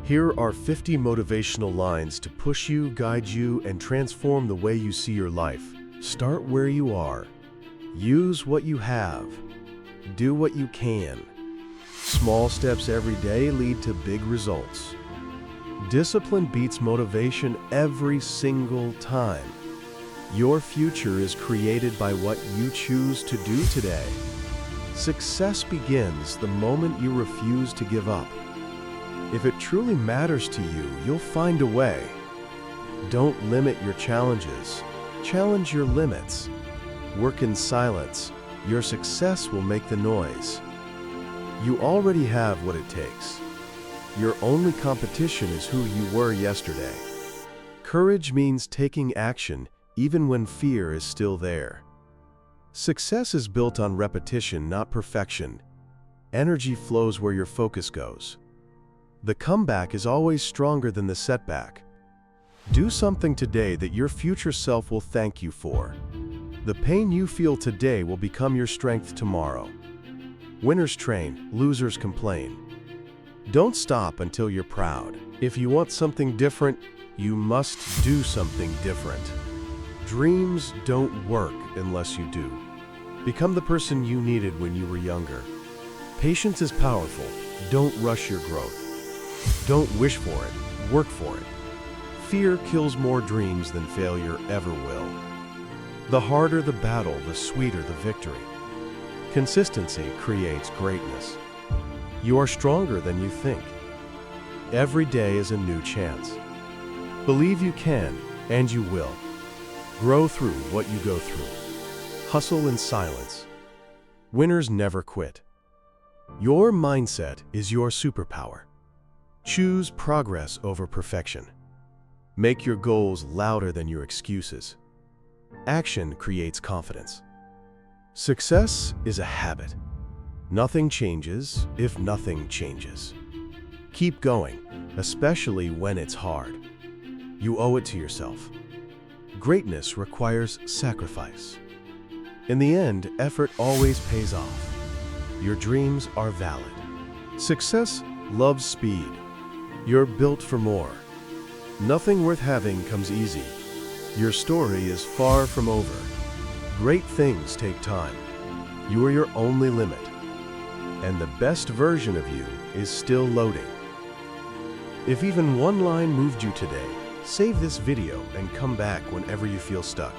Here are 50 motivational lines to push you, guide you, and transform the way you see your life. Start where you are. Use what you have. Do what you can. Small steps every day lead to big results. Discipline beats motivation every single time. Your future is created by what you choose to do today. Success begins the moment you refuse to give up. If it truly matters to you, you'll find a way. Don't limit your challenges. Challenge your limits. Work in silence. Your success will make the noise. You already have what it takes. Your only competition is who you were yesterday. Courage means taking action even when fear is still there. Success is built on repetition, not perfection. Energy flows where your focus goes. The comeback is always stronger than the setback. Do something today that your future self will thank you for. The pain you feel today will become your strength tomorrow. Winners train, losers complain. Don't stop until you're proud. If you want something different, you must do something different. Dreams don't work unless you do. Become the person you needed when you were younger. Patience is powerful. Don't rush your growth. Don't wish for it, work for it. Fear kills more dreams than failure ever will. The harder the battle, the sweeter the victory. Consistency creates greatness. You are stronger than you think. Every day is a new chance. Believe you can, and you will. Grow through what you go through. Hustle in silence. Winners never quit. Your mindset is your superpower. Choose progress over perfection. Make your goals louder than your excuses. Action creates confidence. Success is a habit. Nothing changes if nothing changes. Keep going, especially when it's hard. You owe it to yourself. Greatness requires sacrifice. In the end, effort always pays off. Your dreams are valid. Success loves speed. You're built for more. Nothing worth having comes easy. Your story is far from over. Great things take time. You are your only limit. And the best version of you is still loading. If even one line moved you today, save this video and come back whenever you feel stuck.